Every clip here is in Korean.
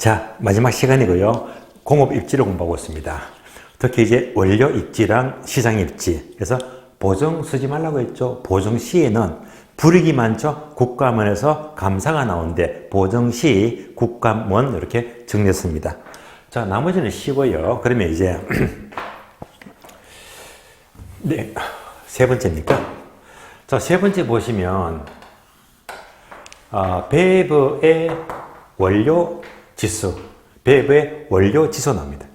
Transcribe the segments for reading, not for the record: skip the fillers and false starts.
자, 마지막 시간이고요. 공업 입지를 공부하고 있습니다. 특히 이제 원료 입지랑 시장 입지. 그래서 보정 쓰지 말라고 했죠. 보정 시에는 불이익이 많죠. 국감원에서 감사가 나오는데 보정 시 국감원 이렇게 정리했습니다. 자, 나머지는 쉬고요. 그러면 이제 네, 세 번째입니까? 자, 세 번째 보시면 배브의 원료 지수, 배브의 원료 지수 나옵니다.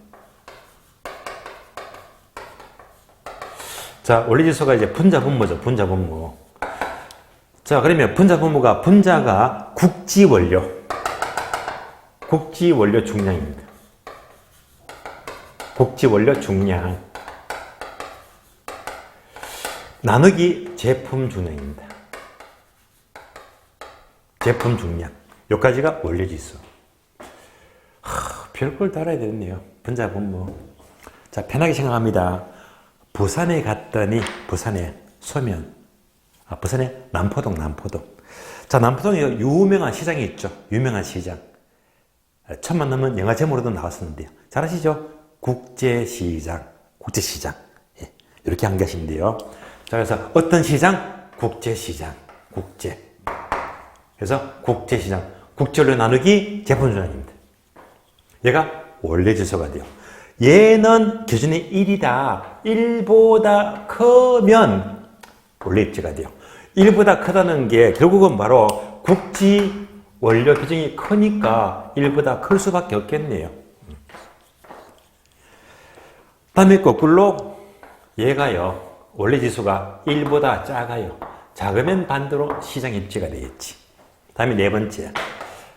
자, 원료 지수가 이제 분자 분모죠. 분자 분모. 자, 그러면 분자 분모가 분자가 국지 원료 중량입니다. 국지 원료 중량 나누기 제품 중량입니다. 제품 중량. 여기까지가 원료 지수. 별걸 다 알아야 되겠네요. 분자 분모. 자, 편하게 생각합니다. 부산에 갔더니 부산에 소면. 부산에 남포동. 자, 남포동에 유명한 시장이 있죠. 유명한 시장. 천만 넘는 영화 제목으로도 나왔었는데요. 잘 아시죠? 국제시장. 예, 이렇게 한계하시면 돼요. 자, 그래서 어떤 시장? 국제시장. 그래서 국제시장. 국제로 나누기 제품 중량입니다. 얘가 원래 지수가 돼요. 얘는 기준이 1이다. 1보다 크면 원래 입지가 돼요. 1보다 크다는 게 결국은 바로 국지 원료 비중이 크니까 1보다 클 수밖에 없겠네요. 다음에 거꾸로 얘가요. 원래 지수가 1보다 작아요. 작으면 반대로 시장 입지가 되겠지. 다음에 네 번째.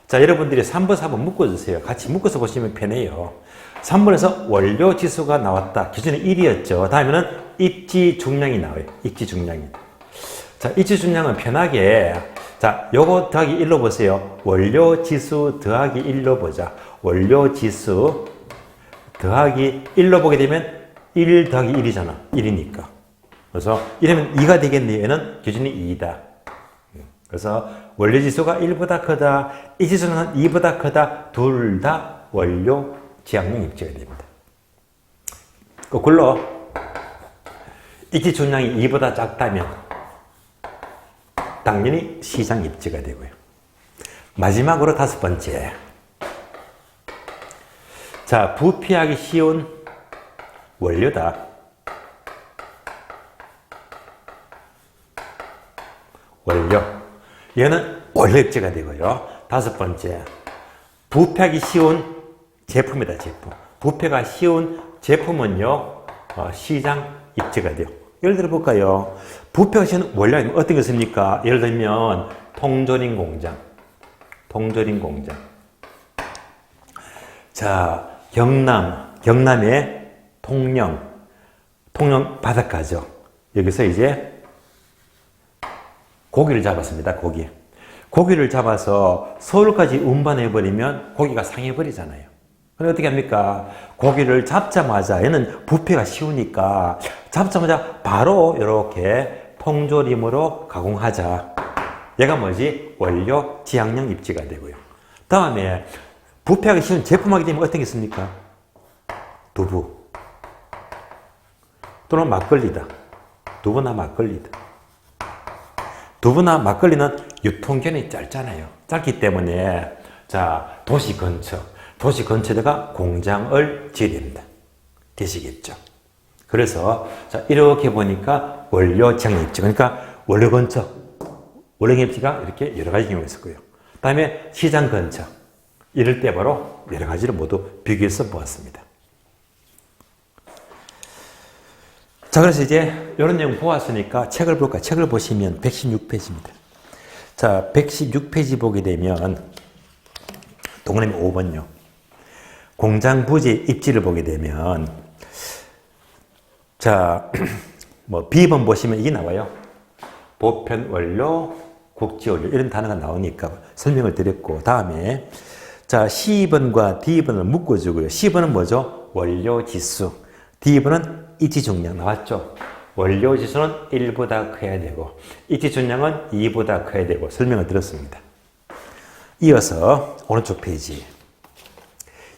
자, 여러분들이 3번, 4번 묶어주세요. 같이 묶어서 보시면 편해요. 3번에서 원료 지수가 나왔다. 기준이 1이었죠. 다음에는 입지 중량이 나와요. 입지 중량이. 자, 입지 중량은 편하게, 자, 요거 더하기 1로 보세요. 원료 지수 더하기 1로 보자. 원료 지수 더하기 1로 보게 되면 1 더하기 1이잖아. 1이니까. 그래서 이러면 2가 되겠네요. 얘는 기준이 2이다. 그래서 원료 지수가 1보다 크다, 이 지수는 2보다 크다, 둘 다 원료 지향용 입지가 됩니다. 거꾸로 입지 중량이 2보다 작다면 당연히 시장 입지가 되고요. 마지막으로 다섯 번째. 자, 부피하기 쉬운 원료다. 원료. 얘는 원료 입지가 되고요. 다섯 번째, 부패하기 쉬운 제품이다. 제품. 부패가 쉬운 제품은요, 시장 입지가 돼요. 예를 들어 볼까요? 부패가 쉬운 원료는 어떤 게 있습니까? 예를 들면 통조림 공장. 자, 경남의 통영 바닷가죠. 여기서 이제 고기를 잡았습니다. 고기를 잡아서 서울까지 운반해버리면 고기가 상해버리잖아요. 그럼 어떻게 합니까? 고기를 잡자마자 얘는 부패가 쉬우니까 잡자마자 바로 이렇게 통조림으로 가공하자. 얘가 뭐지? 원료 지향용 입지가 되고요. 다음에 부패하기 쉬운 제품하게 되면 어떤 게 있습니까? 두부 또는 막걸리다. 두부나 막걸리는 유통기한이 짧잖아요. 짧기 때문에, 자, 도시 근처에다가 공장을 지어야 됩니다. 되시겠죠? 그래서, 자, 이렇게 보니까 원료 지향 입지. 그러니까 원료 입지가 이렇게 여러 가지 경우가 있었고요. 그 다음에 시장 근처. 이럴 때 바로 여러 가지를 모두 비교해서 보았습니다. 자, 그래서 이제 이런 내용 보았으니까 책을 볼까요? 책을 보시면 116페이지입니다. 자, 116페이지 보게 되면 동그라미 5번요. 공장 부지 입지를 보게 되면, 자, B번 보시면 이게 나와요. 보편 원료, 국지 원료 이런 단어가 나오니까 설명을 드렸고, 다음에 자, C번과 D번을 묶어주고요. C번은 뭐죠? 원료 지수. D번은 입지 중량 나왔죠? 원료 지수는 1보다 커야 되고 입지 중량은 2보다 커야 되고 설명을 드렸습니다. 이어서 오른쪽 페이지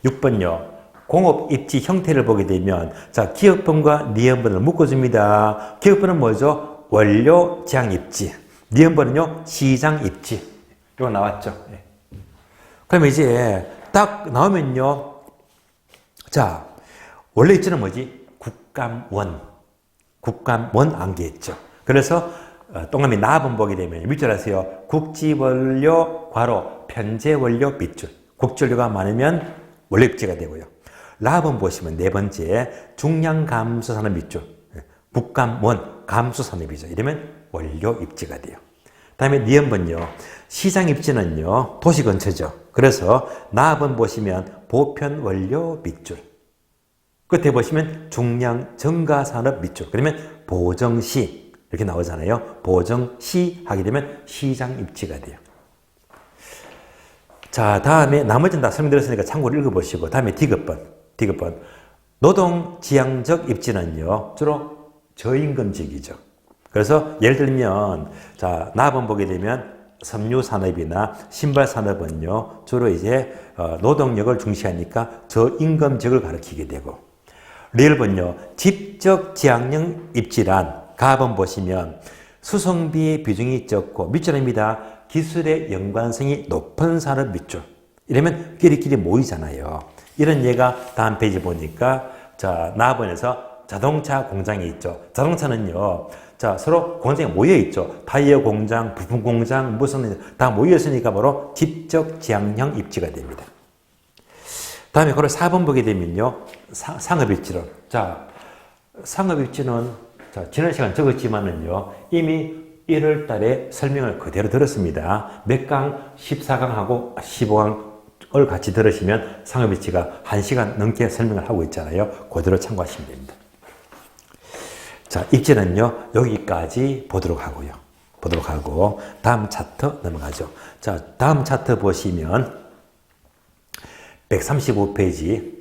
6번요. 공업 입지 형태를 보게 되면 자, 기업번과 니은번을 묶어줍니다. 기업번은 뭐죠? 원료 제약 입지. 니은번은요, 시장 입지. 이거 나왔죠. 네. 그러면 이제 딱 나오면요. 자, 원래 입지는 뭐지? 국감원. 국감원 안개했죠. 그래서 동그라미 나번 보게 되면 밑줄 하세요. 국지원료 괄호 편제원료 밑줄. 국지원료가 많으면 원료 입지가 되고요. 라번 보시면 네 번째 중량감수산업 밑줄. 국감원 감수산업이죠. 이러면 원료 입지가 돼요. 다음에 니은번요. 시장 입지는요. 도시 근처죠. 그래서 나번 보시면 보편 원료 밑줄. 끝에 보시면 중량 증가산업 밑줄. 그러면 보정시 이렇게 나오잖아요. 보정시 하게 되면 시장 입지가 돼요. 자, 다음에 나머지는 다 설명드렸으니까 참고로 읽어보시고 다음에 디귿번. 노동지향적 입지는요. 주로 저임금직이죠. 그래서 예를 들면 자, 나번 보게 되면 섬유산업이나 신발산업은요. 주로 이제 노동력을 중시하니까 저임금직을 가리키게 되고 리을번요. 지적지향형 입지란 가번 보시면 수송비의 비중이 적고 밑줄입니다. 기술의 연관성이 높은 산업 밑줄. 이러면 끼리끼리 모이잖아요. 이런 예가 다음 페이지 보니까 자, 나번에서 자동차 공장이 있죠. 자동차는요. 자, 서로 공장에 모여 있죠. 타이어 공장, 부품 공장, 무슨 다 모여 있으니까 바로 지적지향형 입지가 됩니다. 다음에 그걸 4번 보게 되면요. 상업입지론. 자, 상업입지는 자, 지난 시간 적었지만은요. 이미 1월 달에 설명을 그대로 들었습니다. 몇 강? 14강하고 15강을 같이 들으시면 상업입지가 1시간 넘게 설명을 하고 있잖아요. 그대로 참고하시면 됩니다. 자, 입지는요. 여기까지 보도록 하고요. 다음 차트 넘어가죠. 자, 다음 차트 보시면 135페이지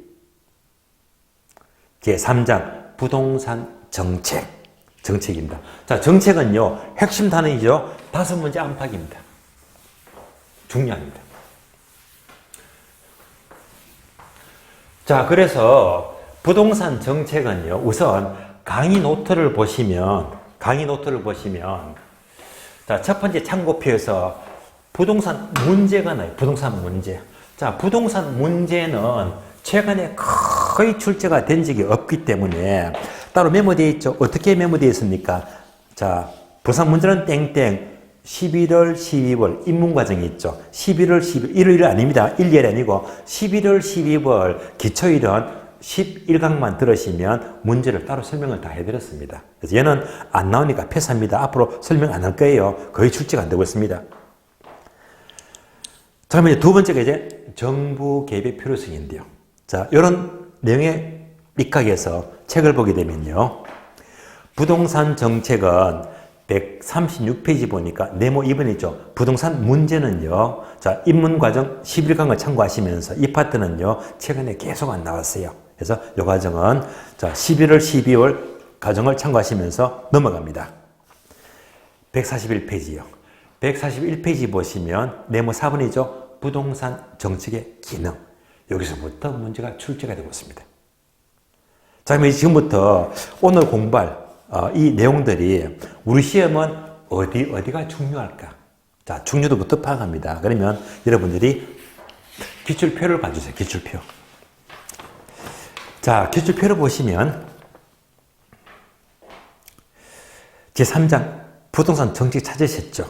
제3장 부동산 정책입니다. 자, 정책은요. 핵심 단어이죠. 5문제 안팎입니다. 중요합니다. 자, 그래서 부동산 정책은요. 우선 강의 노트를 보시면 자, 첫 번째 참고표에서 부동산 문제가 나요. 부동산 문제. 자, 부동산 문제는 최근에 거의 출제가 된 적이 없기 때문에 따로 메모되어 있죠. 어떻게 메모되어 있습니까? 자, 부산 문제는 땡땡 11월, 12월 입문과정이 있죠. 11월, 12월, 1일 아닙니다. 1일이 아니고 11월, 12월 기초일은 11강만 들으시면 문제를 따로 설명을 다 해드렸습니다. 그래서 얘는 안 나오니까 패스합니다. 앞으로 설명 안 할 거예요. 거의 출제가 안 되고 있습니다. 다음에 두 번째가 이제 정부 개입의 필요성인데요. 자, 이런 내용의 밑각에서 책을 보게 되면요. 부동산 정책은 136페이지 보니까 네모 2번이죠. 부동산 문제는요. 자, 입문과정 11강을 참고하시면서 이 파트는요. 최근에 계속 안 나왔어요. 그래서 이 과정은 자, 11월, 12월 과정을 참고하시면서 넘어갑니다. 141페이지요. 141페이지 보시면 네모 4번이죠. 부동산 정책의 기능. 여기서부터 문제가 출제가 되고 있습니다. 자, 그럼 지금부터 오늘 공부할 이 내용들이 우리 시험은 어디가 중요할까? 자, 중요도부터 파악합니다. 그러면 여러분들이 기출표를 봐주세요. 기출표. 자, 기출표를 보시면 제3장 부동산 정책 찾으셨죠?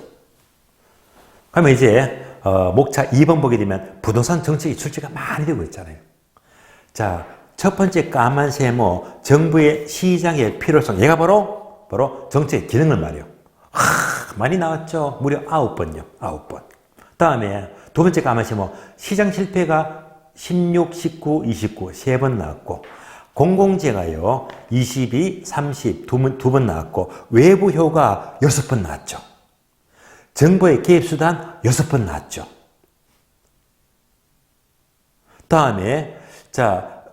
그러면 이제 목차 2번 보게 되면 부동산 정책이 출제가 많이 되고 있잖아요. 자, 첫 번째 까만 세모 정부의 시장의 필요성. 얘가 바로 정책의 기능을 말이요. 많이 나왔죠. 무려 9번요. 9번. 다음에 두 번째 까만 세모 시장 실패가 16, 19, 29 세 번 나왔고 공공재가요 22, 30 두 번 나왔고 외부 효과 6번 나왔죠. 정부의 개입수단 6번 나왔죠. 다음에 자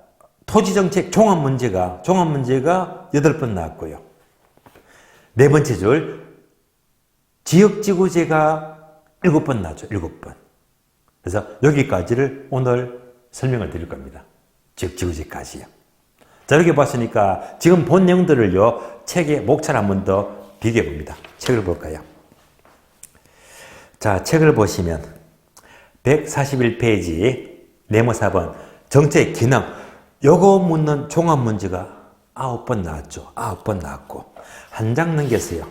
토지정책 종합문제가 8번 나왔고요. 네 번째 줄 지역지구제가 7번 나왔죠. 7번. 그래서 여기까지를 오늘 설명을 드릴 겁니다. 지구지까지요. 자, 이렇게 봤으니까 지금 본 내용들을요, 책의 목차를 한 번 더 비교해 봅니다. 책을 볼까요? 자, 책을 보시면 141페이지 네모 4번 정책 기능, 요거 묻는 종합 문제가 9번 나왔죠. 9번 나왔고 한 장 넘겼어요.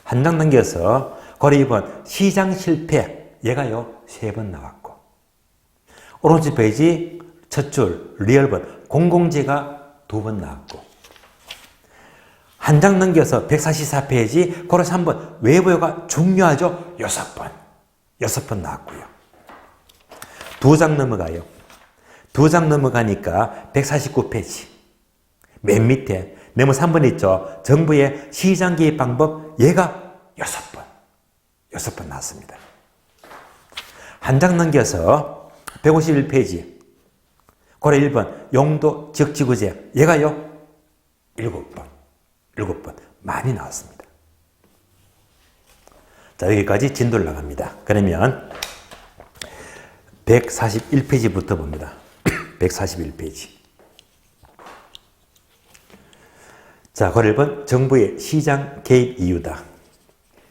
한 장 넘겨서 거래 2번 시장 실패, 얘가요 3번 나왔고 오른쪽 페이지 첫 줄 리얼번 공공재가 2번 나왔고 한 장 넘겨서 144페이지 고로 3번 외부효가 중요하죠. 6번 나왔고요. 2장 넘어가요. 2장 넘어가니까 149페이지 맨 밑에 네모 3번 있죠. 정부의 시장 개입 방법, 얘가 6번 나왔습니다. 한 장 넘겨서 151페이지 고려 1번 용도 적지구제, 얘가요 7번 많이 나왔습니다. 자, 여기까지 진도를 나갑니다. 그러면 141페이지부터 봅니다. 141페이지. 자, 고려 1번 정부의 시장 개입 이유다.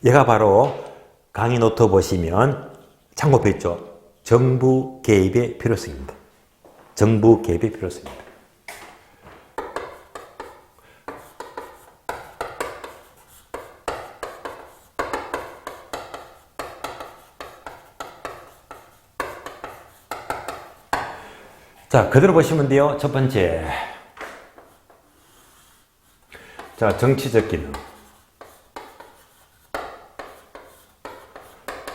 얘가 바로 강의 노트 보시면 참고표 있죠. 정부 개입의 필요성입니다. 정부 개입의 필요성입니다. 자, 그대로 보시면 돼요. 첫 번째. 자, 정치적 기능.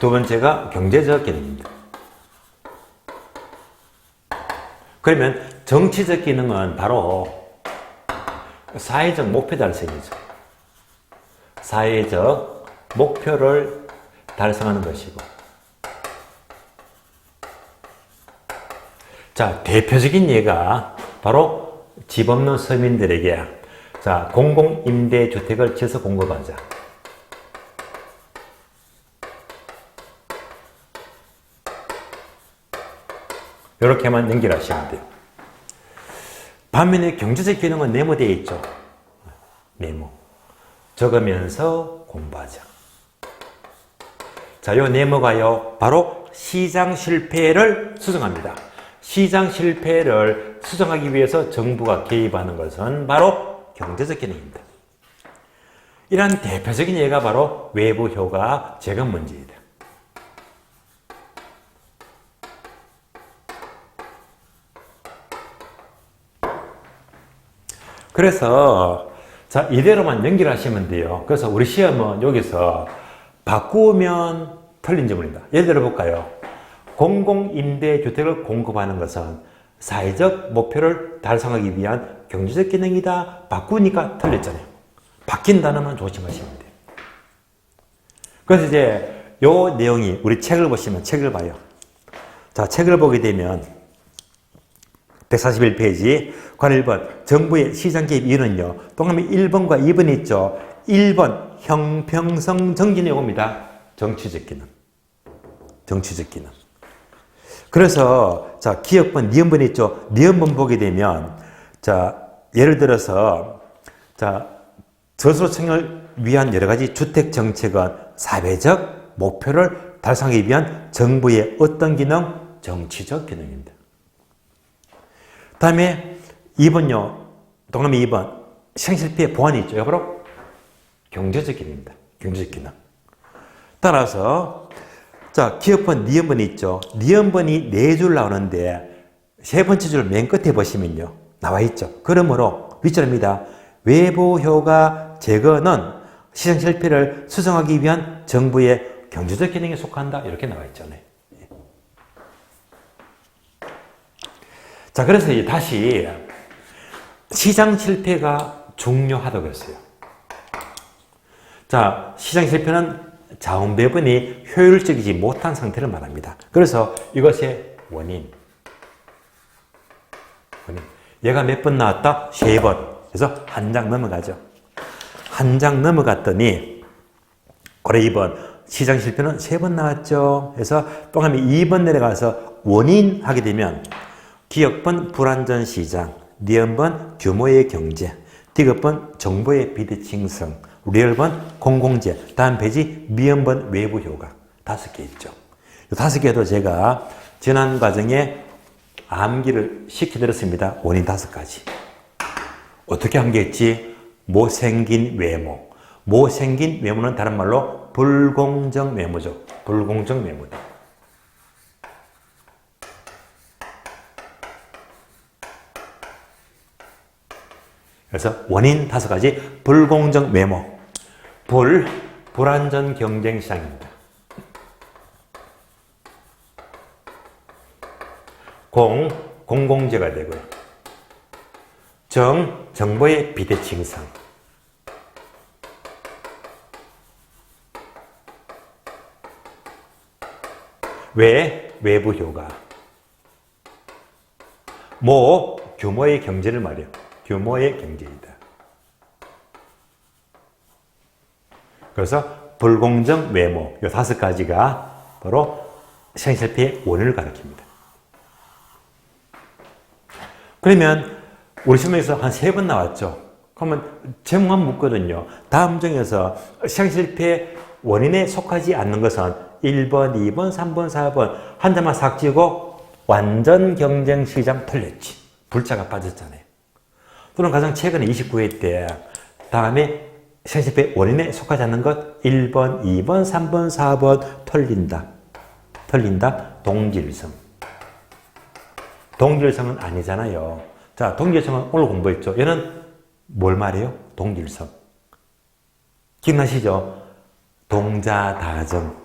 두 번째가 경제적 기능입니다. 그러면 정치적 기능은 바로 사회적 목표 달성이죠. 사회적 목표를 달성하는 것이고. 자, 대표적인 예가 바로 집 없는 서민들에게 자, 공공임대주택을 지어서 공급하자. 이렇게만 연결하시면 돼요. 반면에 경제적 기능은 네모되어 있죠. 네모. 적으면서 공부하자. 자, 요 네모가요, 바로 시장 실패를 수정합니다. 시장 실패를 수정하기 위해서 정부가 개입하는 것은 바로 경제적 기능입니다. 이러한 대표적인 예가 바로 외부 효과 제거 문제이다. 그래서 자, 이대로만 연결하시면 돼요. 그래서 우리 시험은 여기서 바꾸면 틀린 지문이다. 예를 들어 볼까요? 공공임대주택을 공급하는 것은 사회적 목표를 달성하기 위한 경제적 기능이다. 바꾸니까 틀렸잖아요. 바뀐 단어만 조심하시면 돼요. 그래서 이제 요 내용이 우리 책을 보시면 책을 봐요. 자, 책을 보게 되면 141페이지 관 1번 정부의 시장 개입 이유는요. 동그라미 1번과 2번 있죠. 1번 형평성 정진의 요구입니다. 정치적 기능. 정치적 기능. 그래서 자, 기업번, 니은번 있죠. 니은번 보게 되면 자, 예를 들어서 자, 저소득층을 위한 여러 가지 주택 정책은 사회적 목표를 달성하기 위한 정부의 어떤 기능? 정치적 기능입니다. 다음에 2번요. 동그라미 2번. 시장 실패 보완이 있죠. 이거 바로 경제적 기능입니다. 경제적 기능. 따라서 자, 기업번, 니은번이 있죠. 니은번이 4줄 나오는데 세 번째 줄 맨 끝에 보시면요. 나와 있죠. 그러므로 윗줄입니다. 외부 효과 제거는 시장 실패를 수정하기 위한 정부의 경제적 기능에 속한다. 이렇게 나와 있잖아요. 자, 그래서 다시 시장 실패가 중요하다고 했어요. 자, 시장 실패는 자원 배분이 효율적이지 못한 상태를 말합니다. 그래서 이것의 원인. 얘가 몇 번 나왔다? 3번. 그래서 한 장 넘어가죠. 한 장 넘어갔더니 고래 2번. 시장 실패는 3번 나왔죠. 그래서 동그라미 2번 내려가서 원인 하게 되면 기역번 불완전 시장, 니은번 규모의 경제, 디귿번 정보의 비대칭성, 리을번 공공재, 다음 페이지 미음번 외부 효과. 5개 있죠. 이 5개도 제가 지난 과정에 암기를 시켜드렸습니다. 원인 5가지. 어떻게 암기했지? 못생긴 외모. 못생긴 외모는 다른 말로 불공정 외모죠. 불공정 외모다. 그래서 원인 5가지. 불공정 외모. 불완전 경쟁 시장입니다. 공공재가 되고요. 정보의 비대칭성. 외부 효과. 규모의 경제를 말해요. 규모의 경제이다. 그래서 불공정 외모, 이 5가지가 바로 시장 실패의 원인을 가리킵니다. 그러면 우리 시험에서 한 3번 나왔죠. 그러면 제목만 묻거든요. 다음 중에서 시장 실패의 원인에 속하지 않는 것은 1번, 2번, 3번, 4번 한 자만 싹 지고 완전 경쟁 시장 털렸지. 불자가 빠졌잖아요. 또는 가장 최근에 29회 때 다음에 시장 실패의 원인에 속하지 않는 것 1번, 2번, 3번, 4번 털린다. 동질성. 동질성은 아니잖아요. 자, 동질성은 오늘 공부했죠. 얘는 뭘 말해요? 동질성. 기억나시죠? 동자다정.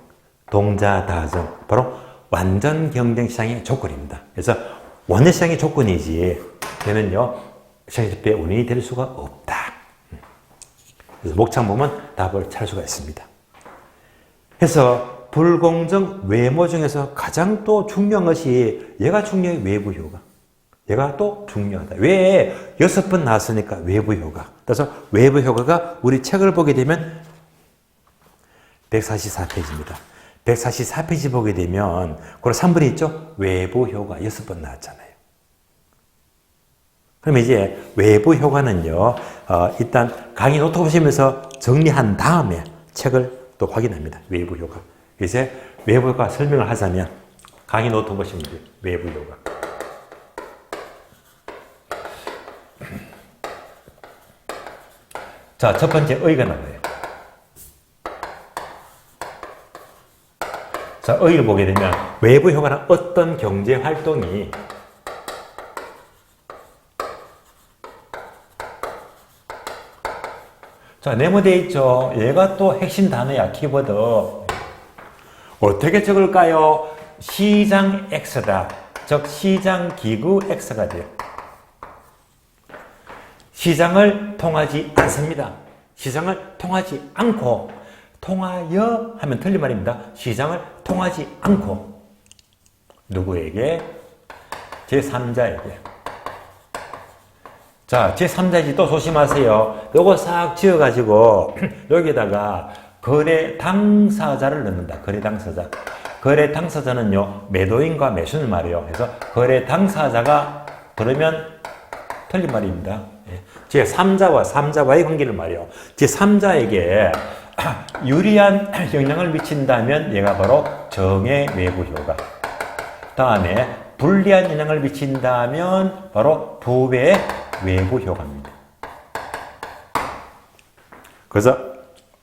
바로 완전 경쟁 시장의 조건입니다. 그래서 완전 시장의 조건이지 얘는요 시장 실패의 원인이 될 수가 없다. 그래서 목차만 보면 답을 찾을 수가 있습니다. 그래서 불공정 외모 중에서 가장 또 중요한 것이 얘가 중요해요. 외부 효과. 얘가 또 중요하다. 왜 6번 나왔으니까 외부 효과. 그래서 외부 효과가 우리 책을 보게 되면 144페이지입니다. 144페이지 보게 되면 그리고 3번이 있죠. 외부 효과 6번 나왔잖아요. 그럼 이제 외부 효과는요. 일단 강의 노트 보시면서 정리한 다음에 책을 또 확인합니다. 외부 효과. 이제 외부 효과 설명을 하자면 강의 노트 보시면 돼요. 외부 효과. 자, 첫 번째 의가 나와요. 자, 의를 보게 되면 외부 효과는 어떤 경제 활동이 자, 네모되어 있죠. 얘가 또 핵심 단어야. 키워드. 어떻게 적을까요? 시장 X다. 즉 시장 기구 X가 돼요. 시장을 통하지 않습니다. 시장을 통하지 않고 통하여 하면 틀린 말입니다. 시장을 통하지 않고 누구에게? 제3자에게. 자, 제3자지 또 조심하세요. 요거 싹 지어가지고 여기다가 거래 당사자를 넣는다. 거래 당사자. 거래 당사자는요, 매도인과 매수인을 말해요. 그래서 거래 당사자가 들으면 틀린 말입니다. 제3자와 3자와의 관계를 말해요. 제3자에게 유리한 영향을 미친다면 얘가 바로 정의 외부 효과. 다음에 불리한 영향을 미친다면 바로 부의 외부 효과입니다. 그래서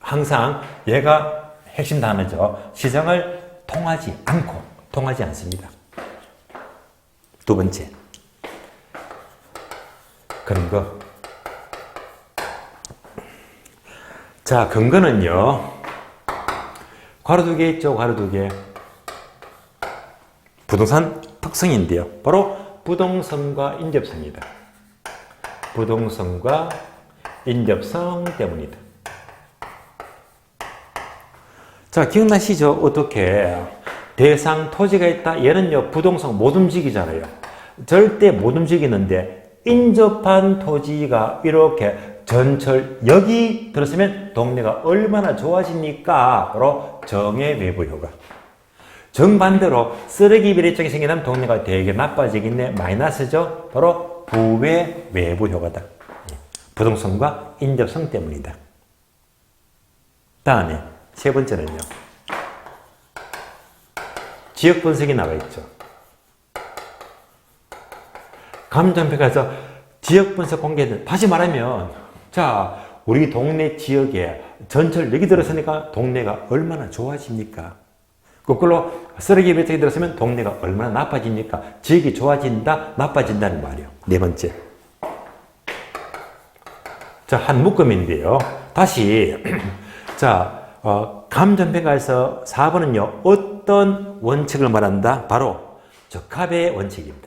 항상 얘가 핵심 단어죠. 시장을 통하지 않습니다. 두 번째, 근거. 자, 근거는요, 괄호 2개 있죠, 괄호 2개. 부동산 특성인데요. 바로 부동성과 인접성이다. 부동성과 인접성 때문이다. 자, 기억나시죠? 어떻게? 대상 토지가 있다. 얘는요, 부동성 못 움직이잖아요. 절대 못 움직이는데, 인접한 토지가 이렇게 전철역이 들었으면 동네가 얼마나 좋아지니까 바로 정의 외부 효과. 정반대로 쓰레기 비례증이 생기면 동네가 되게 나빠지겠네. 마이너스죠. 바로 부외 외부 효과다. 부동성과 인접성 때문이다. 다음에 세 번째는요. 지역 분석이 나와 있죠. 감정평가에서 지역 분석 공개는 다시 말하면 자 우리 동네 지역에 전철역이 들어서니까 동네가 얼마나 좋아집니까? 거꾸로 쓰레기 배출이 들어서면 동네가 얼마나 나빠집니까? 지역이 좋아진다, 나빠진다는 말이에요. 네 번째. 자, 한 묶음인데요. 다시 자 감정평가에서 4번은요. 어떤 원칙을 말한다? 바로 적합의 원칙입니다.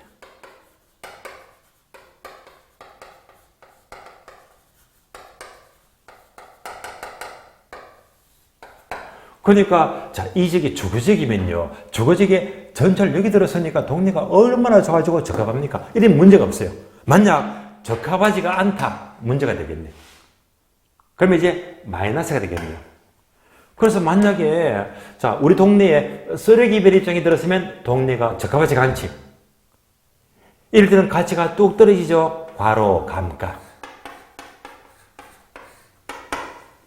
그러니까 자, 이 지역이 주거지역이면요. 주거지역에 전철역이 들어서니까 동네가 얼마나 좋아지고 적합합니까? 이런 문제가 없어요. 만약 적합하지가 않다. 문제가 되겠네. 그러면 이제 마이너스가 되겠네요. 그래서 만약에 자 우리 동네에 쓰레기 배립장이 들었으면 동네가 적합하지가 않지. 이럴 때는 가치가 뚝 떨어지죠. 괄호 감가.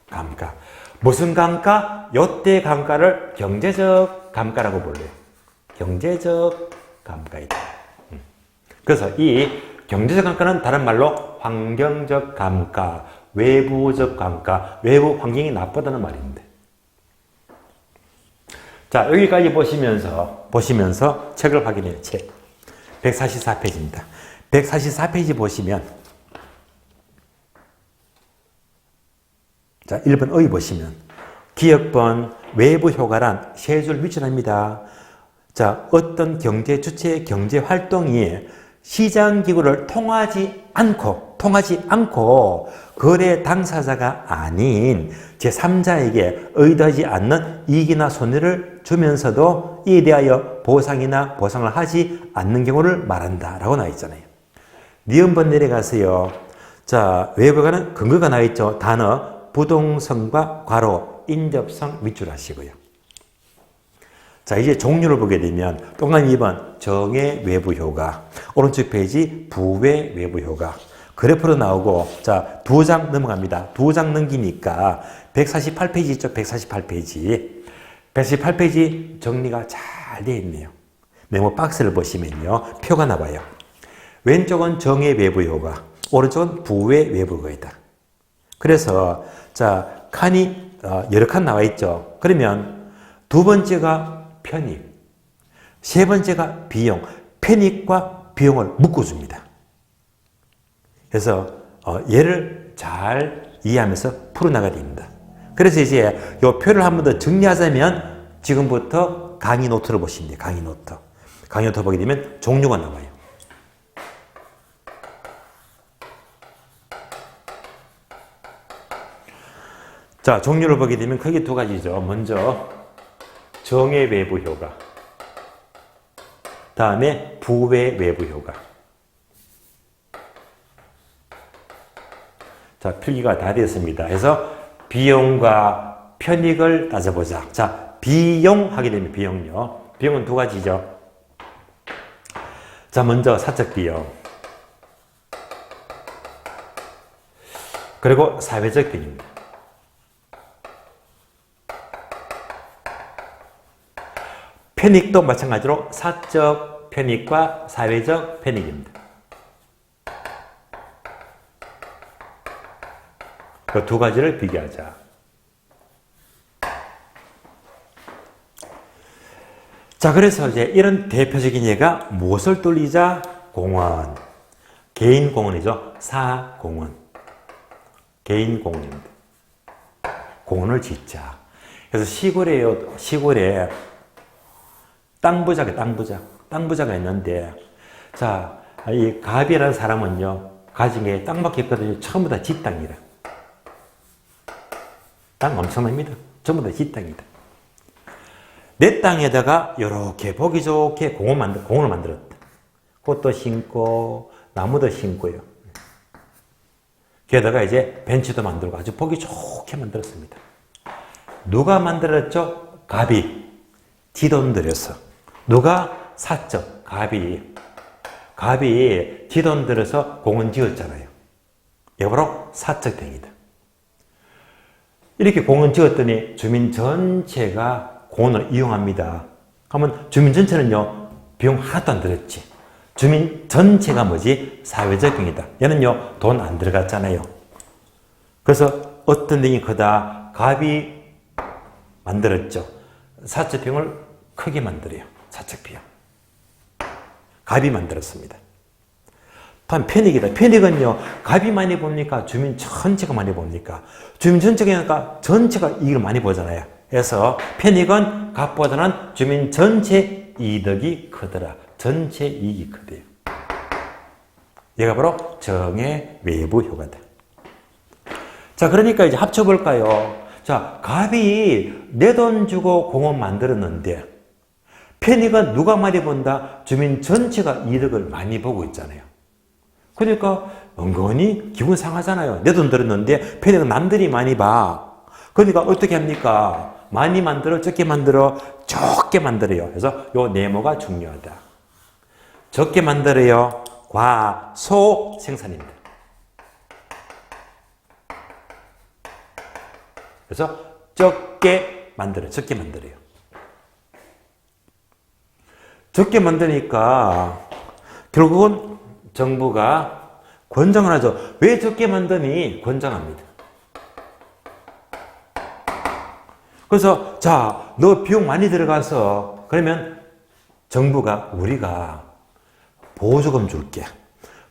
감가. 무슨 감가? 요때 감가를 경제적 감가라고 불러요. 경제적 감가이다. 그래서 이 경제적 감가는 다른 말로 환경적 감가, 외부적 감가, 외부 환경이 나쁘다는 말입니다. 자, 여기까지 보시면서 책을 확인해요. 책. 144페이지입니다. 144페이지 보시면 자, 1번 어휘 보시면 기역번 외부 효과란 세 줄 위치랍니다. 자, 어떤 경제 주체의 경제 활동이 시장 기구를 통하지 않고 거래 당사자가 아닌 제3자에게 의도하지 않는 이익이나 손해를 주면서도 이에 대하여 보상이나 보상을 하지 않는 경우를 말한다라고 나와 있잖아요. 니은번 내려가세요. 자, 외부가는 근거가 나와 있죠. 단어 부동성과 괄호 인접성 밑줄 하시고요. 자, 이제 종류를 보게 되면 동그라미 2번 정의 외부 효과, 오른쪽 페이지 부외 외부 효과. 그래프로 나오고 자, 2장 넘어갑니다. 2장 넘기니까 148페이지 있죠. 148페이지. 148페이지 정리가 잘 되어 있네요. 메모 박스를 보시면요. 표가 나와요. 왼쪽은 정의 외부 효과, 오른쪽은 부외 외부 효과이다. 그래서 자, 칸이 여러 칸 나와 있죠. 그러면 두 번째가 편익, 세 번째가 비용, 편익과 비용을 묶어줍니다. 그래서 얘를 잘 이해하면서 풀어나가야 됩니다. 그래서 이제 이 표를 한 번 더 정리하자면 지금부터 강의 노트를 보시면 돼요. 강의 노트. 강의 노트 보게 되면 종류가 나와요. 자, 종류를 보게 되면 크게 두 가지죠. 먼저 정의 외부 효과, 다음에 부외 외부 효과. 자, 필기가 다 되었습니다. 그래서 비용과 편익을 따져보자. 자, 비용 하게 되면 비용요. 비용은 두 가지죠. 자, 먼저 사적 비용. 그리고 사회적 비용입니다. 편익도 마찬가지로 사적 편익과 사회적 편익입니다. 그 두 가지를 비교하자. 자, 그래서 이제 이런 대표적인 예가 무엇을 돌리자? 공원. 개인 공원이죠. 사공원. 개인 공원입니다. 공원을 짓자. 그래서 시골에요. 시골에 땅 부자가 있는데, 자, 이 갑이라는 사람은요, 가진 게 땅밖에 없거든요. 전부 다 지 땅이라. 땅 엄청납니다. 전부 다 지 땅이다. 내 땅에다가 이렇게 보기 좋게 공원을 만들었다. 꽃도 심고, 나무도 심고요. 게다가 이제 벤치도 만들고 아주 보기 좋게 만들었습니다. 누가 만들었죠? 갑이. 뒷돈 들여서 누가 사적 갑이 뒷돈 들여서 공은 지었잖아요. 이게 바로 사적 행위다. 이렇게 공은 지었더니 주민 전체가 공원을 이용합니다. 그러면 주민 전체는요 비용 하나도 안 들었지. 주민 전체가 뭐지? 사회적 행위다. 얘는요 돈 안 들어갔잖아요. 그래서 어떤 등이 크다? 갑이 만들었죠. 사적 비용을 크게 만들어요. 사적 비용. 갑이 만들었습니다. 다음 편익이다. 편익은요 갑이 많이 봅니까? 주민 전체가 많이 봅니까? 주민 전체가 전체가 이익을 많이 보잖아요. 그래서 편익은 갑보다는 주민 전체 이득이 크더라. 전체 이익이 크대요. 얘가 바로 정의 외부 효과다. 자, 그러니까 이제 합쳐볼까요? 자, 갑이 내 돈 주고 공원 만들었는데 편익은 누가 많이 본다? 주민 전체가 이득을 많이 보고 있잖아요. 그러니까 은근히 기분 상하잖아요. 내 돈 들었는데 편익은 남들이 많이 봐. 그러니까 어떻게 합니까? 많이 만들어, 적게 만들어, 적게 만들어요. 그래서 요 네모가 중요하다. 적게 만들어요. 과소 생산입니다. 그래서 적게 만들어요. 적게 만드니까 결국은 정부가 권장을 하죠. 왜 적게 만드니? 권장합니다. 그래서 자, 너 비용 많이 들어가서 그러면 정부가 우리가 보조금 줄게.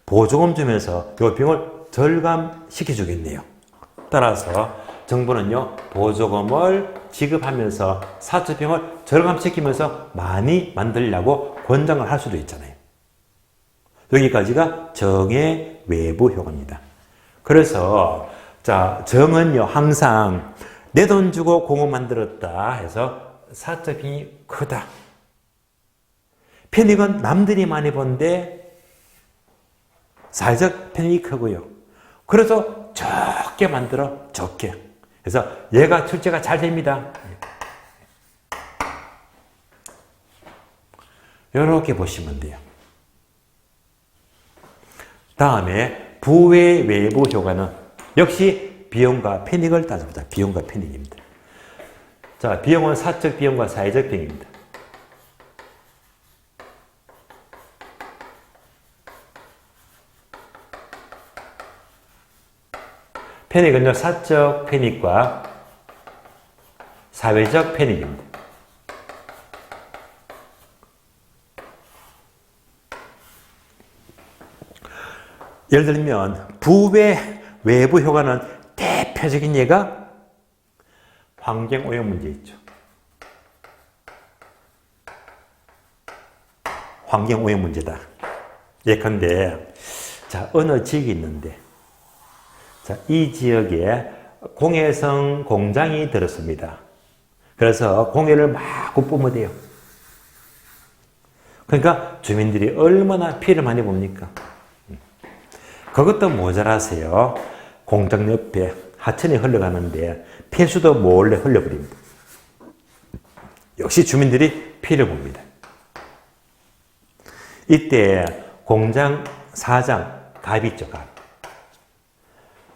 보조금 주면서 이 비용을 절감시켜 주겠네요. 따라서 정부는요 보조금을 지급하면서 사적 비용을 절감시키면서 많이 만들려고 권장을 할 수도 있잖아요. 여기까지가 정의 외부 효과입니다. 그래서 자, 정은요 항상 내 돈 주고 공원 만들었다 해서 사적 비용이 크다. 편익은 남들이 많이 본데 사회적 편익이 크고요. 그래서 적게 만들어, 적게. 그래서 얘가 출제가 잘 됩니다. 이렇게 보시면 돼요. 다음에 부의 외부 효과는 역시 비용과 편익을 따져보자. 비용과 편익입니다. 자, 비용은 사적 비용과 사회적 비용입니다. 편익은요, 사적 편익과 사회적 편익입니다. 예를 들면 부의 외부 효과는 대표적인 예가 환경오염 문제 있죠. 환경오염 문제다. 예컨대 자, 어느 지역이 있는데 자, 이 지역에 공해성 공장이 들었습니다. 그래서 공해를 마구 뿜어대요. 그러니까 주민들이 얼마나 피해를 많이 봅니까? 그것도 모자라세요. 공장 옆에 하천이 흘러가는데 폐수도 몰래 흘려버립니다. 역시 주민들이 피해를 봅니다. 이때 공장 사장 갑이 있죠. 갑.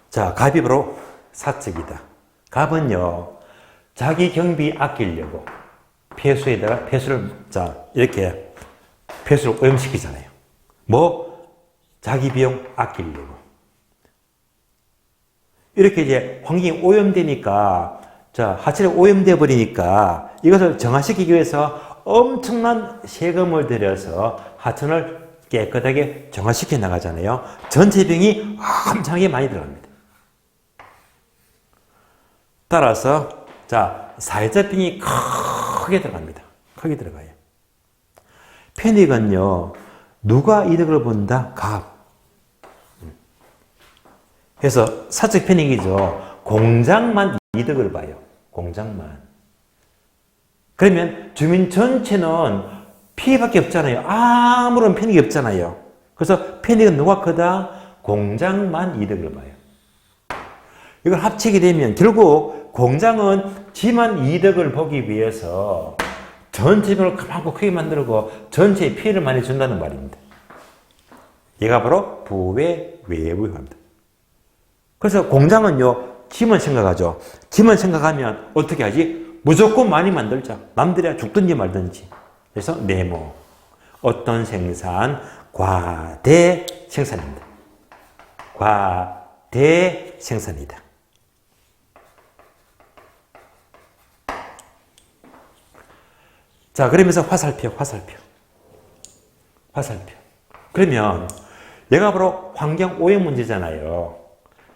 자, 갑이 바로 사적이다. 갑은요, 자기 경비 아끼려고 폐수에다가 폐수를, 자, 이렇게 폐수를 오염시키잖아요. 뭐, 자기 비용 아끼려고. 이렇게 이제 환경이 오염되니까, 자, 하천이 오염돼 버리니까 이것을 정화시키기 위해서 엄청난 세금을 들여서 하천을 깨끗하게 정화시켜 나가잖아요. 전체 비용이 엄청나게 많이 들어갑니다. 따라서 자, 사회적 비용이 크게 들어갑니다. 크게 들어가요. 편익은요, 누가 이득을 본다? 갑. 그래서 사적 편익이죠. 공장만 이득을 봐요. 공장만. 그러면 주민 전체는 피해밖에 없잖아요. 아무런 편익이 없잖아요. 그래서 편익은 누가 크다? 공장만 이득을 봐요. 이걸 합치게 되면 결국 공장은 지만 이득을 보기 위해서 전체 비용을 많고 크게 만들고 전체에 피해를 많이 준다는 말입니다. 얘가 바로 부의 외부 효과입니다. 그래서 공장은요, 짐은 생각하죠. 짐은 생각하면 어떻게 하지? 무조건 많이 만들자. 남들이야 죽든지 말든지. 그래서 네모. 어떤 생산? 과대 생산입니다. 과대 생산이다. 자, 그러면서 화살표. 그러면 얘가 바로 환경 오염 문제잖아요.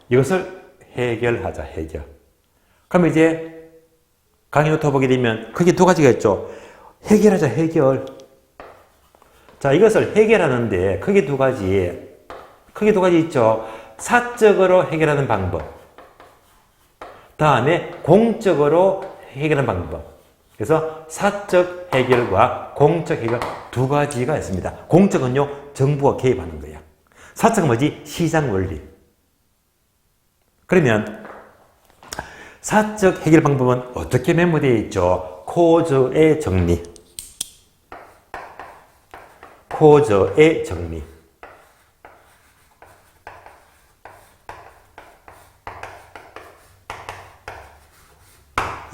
이것을 해결하자, 해결. 그러면 이제 강의부터 보게 되면 크게 두 가지가 있죠. 해결하자, 해결. 자, 이것을 해결하는데 크게 두 가지 있죠. 사적으로 해결하는 방법. 다음에 공적으로 해결하는 방법. 그래서 사적 해결과 공적 해결 두 가지가 있습니다. 공적은요, 정부가 개입하는 거야. 사적은 뭐지? 시장 원리. 그러면 사적 해결 방법은 어떻게 메모되어 있죠? 코저의 정리. 코저의 정리.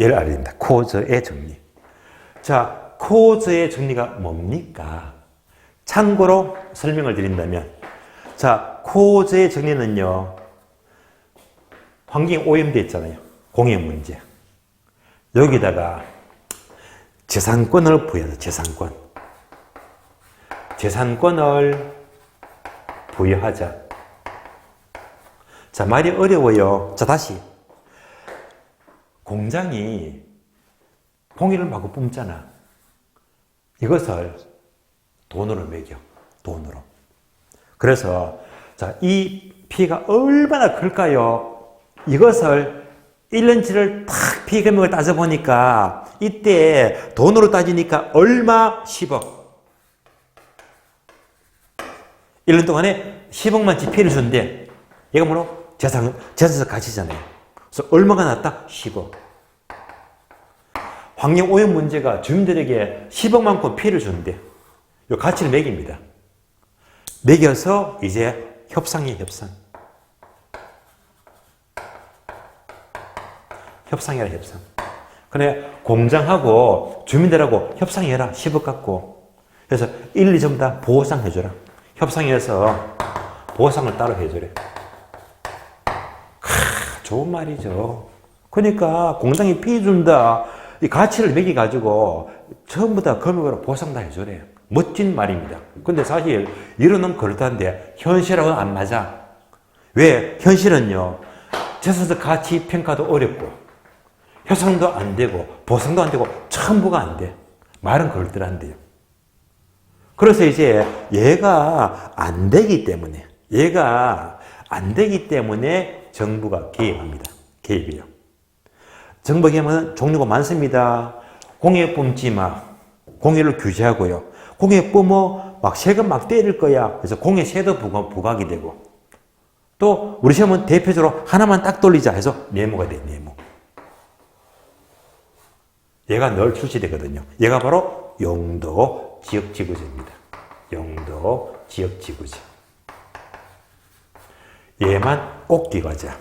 얘를 알아야 됩니다. 코저의 정리. 자, 코저의 정리가 뭡니까? 참고로 설명을 드린다면, 자, 코저의 정리는요, 환경 오염되어 있잖아요. 공해 문제. 여기다가 재산권을 부여하자, 재산권. 재산권을 부여하자. 자, 말이 어려워요. 자, 다시. 공장이 공해를 마구 뿜잖아. 이것을 돈으로 매겨. 돈으로. 그래서 자, 이 피해가 얼마나 클까요? 이것을 1년치를 탁 피해 금액을 따져보니까 이때 돈으로 따지니까 얼마? 10억. 1년 동안에 10억만치 피해를 줬는데 얘가 뭐로? 재산적 가치잖아요. 그래서 얼마가 났다? 10억. 환경 오염 문제가 주민들에게 10억만큼 피해를 주는데 이 가치를 매깁니다. 매겨서 이제 협상이에요, 협상. 협상해라, 협상. 그래, 공장하고 주민들하고 협상해라, 10억 갖고. 그래서 1, 2 전부 다 보상 해줘라. 협상해서 보상을 따로 해줘래. 좋은 말이죠. 그러니까 공장이 피해 준다. 이 가치를 매겨가지고 전부 다 금액으로 보상 다 해줘래. 멋진 말입니다. 근데 사실 이러는 그렇다는데 현실하고는 안 맞아. 왜? 현실은요, 재산적 가치 평가도 어렵고 협상도 안 되고 보상도 안 되고 전부가 안 돼. 말은 그럴듯한데요. 그래서 이제 얘가 안 되기 때문에 정부가 개입합니다. 개입이요. 정부 개입은 종류가 많습니다. 공해 뿜지 마. 공해를 규제하고요. 공해 뿜어 막 세금 막 때릴 거야. 그래서 공해세도 부과하게 되고. 또 우리 시험은 대표적으로 하나만 딱 돌리자 해서 네모가 돼, 네모. 얘가 늘 출시되거든요. 얘가 바로 용도 지역지구제입니다. 용도 지역지구제. 얘만 꼭 기과자.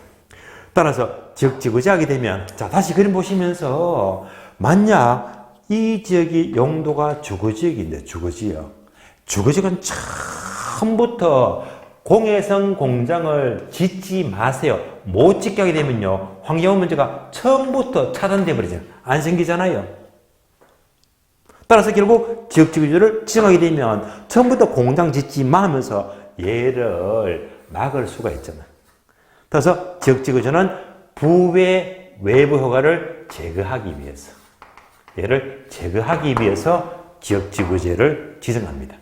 따라서 지역지구제 하게 되면, 자, 다시 그림 보시면서, 만약 이 지역이 용도가 주거지역인데, 주거지역. 주거지역은 처음부터 공해성 공장을 짓지 마세요. 못 짓게 하게 되면요, 환경 문제가 처음부터 차단돼 버리잖아요. 안 생기잖아요. 따라서 결국 지역지구제를 지정하게 되면 처음부터 공장 짓지 마 하면서 얘를 막을 수가 있잖아. 따라서 지역지구제는 부의 외부 효과를 제거하기 위해서, 얘를 제거하기 위해서 지역지구제를 지정합니다.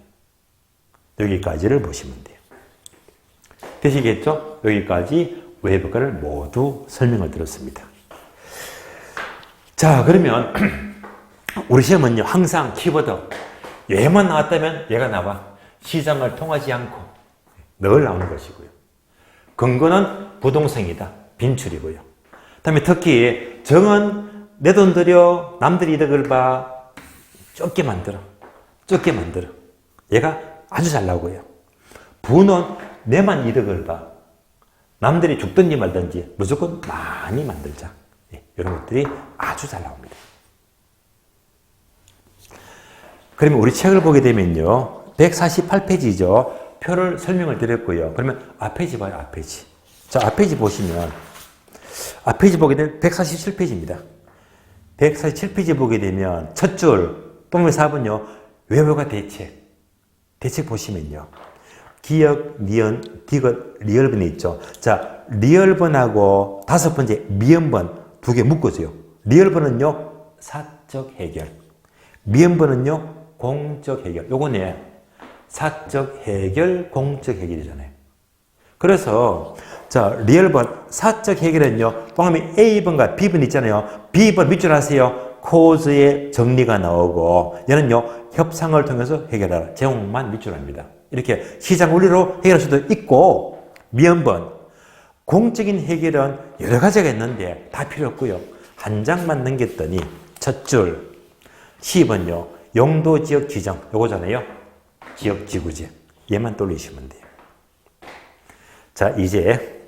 여기까지를 보시면 돼요. 되시겠죠? 여기까지 외부 효과를 모두 설명을 드렸습니다. 자, 그러면 우리 시험은요, 항상 키워드 얘만 나왔다면 얘가 나와. 시장을 통하지 않고 늘 나오는 것이고요. 근거는 부동성이다. 빈출이고요. 그 다음에 특히 정은 내 돈 들여 남들이 이득을 봐. 좁게 만들어. 좁게 만들어. 얘가 아주 잘 나오고요. 부는 내만 이득을 봐. 남들이 죽든지 말든지 무조건 많이 만들자. 이런 것들이 아주 잘 나옵니다. 그러면 우리 책을 보게 되면요. 148페이지죠. 표를 설명을 드렸고요. 그러면 앞페이지 봐요. 앞페이지. 자, 앞페이지 보시면 앞페이지 보게 되면 147페이지입니다. 147페이지 보게 되면 첫 줄, 똥의 4번요. 외모가 대책. 대책 보시면요. 기역, 니은, 디귿, 리얼번이 있죠. 자, 리얼번하고 다섯 번째 미음번 두 개 묶어줘요. 리얼번은요, 사적 해결. 미음번은요, 공적 해결. 요거네. 사적 해결, 공적 해결이잖아요. 그래서, 자, 리얼번, 사적 해결은요, 똥함이 A번과 B번 있잖아요. B번 밑줄 하세요. 코즈의 정리가 나오고, 얘는요, 협상을 통해서 해결하라. 제목만 밑줄 합니다. 이렇게 시장 원리로 해결할 수도 있고, 미음번, 공적인 해결은 여러 가지가 있는데 다 필요 없고요. 한 장만 넘겼더니 첫 줄, 10번요. 용도 지역 지정, 요거잖아요. 지역 지구제. 얘만 돌리시면 돼요. 자, 이제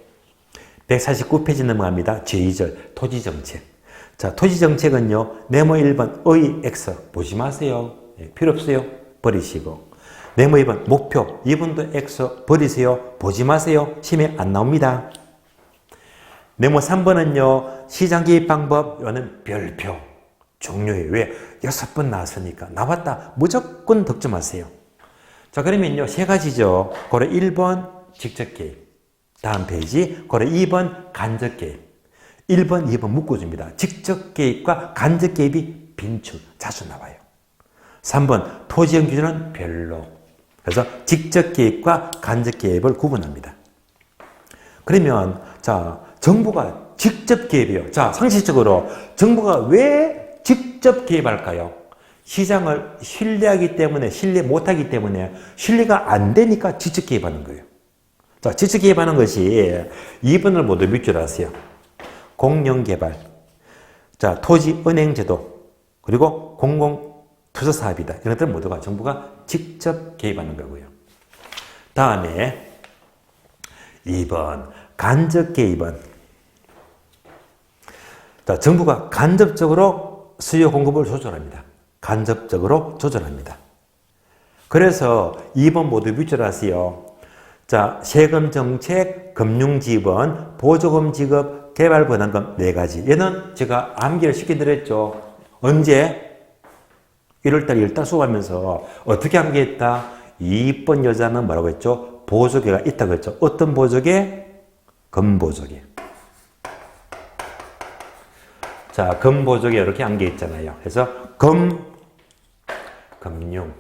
149페이지 넘어갑니다. 제2절 토지정책. 자, 토지정책은요. 네모 1번 의, X 보지 마세요. 필요 없어요. 버리시고. 네모 2번 목표 2번도 X 버리세요. 보지 마세요. 시험에 안 나옵니다. 네모 3번은요. 시장 개입 방법 이거는 별표. 종료예요. 왜? 6번 나왔으니까. 나왔다. 무조건 득점하세요. 자, 그러면요. 세 가지죠. 고래 1번 직접 개입. 다음 페이지. 고래 2번 간접 개입. 1번, 2번 묶어줍니다. 직접 개입과 간접 개입이 빈출. 자주 나와요. 3번 토지형 기준은 별로. 그래서 직접 개입과 간접 개입을 구분합니다. 그러면 자, 정부가 직접 개입이요. 자, 상식적으로 정부가 왜 직접 개입할까요? 시장을 신뢰하기 때문에, 신뢰 못하기 때문에, 신뢰가 안 되니까 직접 개입하는 거예요. 자, 직접 개입하는 것이 2번을 모두 밑줄 하세요. 공영개발, 자, 토지은행제도, 그리고 공공투자사업이다. 이런 것들 모두가 정부가 직접 개입하는 거고요. 다음에 2번 간접 개입은 자, 정부가 간접적으로 수요 공급을 조절합니다. 간접적으로 조절합니다. 그래서 2번 모두 밑줄 하세요. 자, 세금 정책, 금융 지원, 보조금 지급, 개발 분담금 4가지. 얘는 제가 암기를 시켜드렸죠. 언제? 1월달, 2월달 수업하면서 어떻게 암기했다? 이쁜 여자는 뭐라고 했죠? 보조개가 있다고 했죠. 어떤 보조개? 금보조개. 자, 금보조개 이렇게 암기했잖아요. 그래서 금융,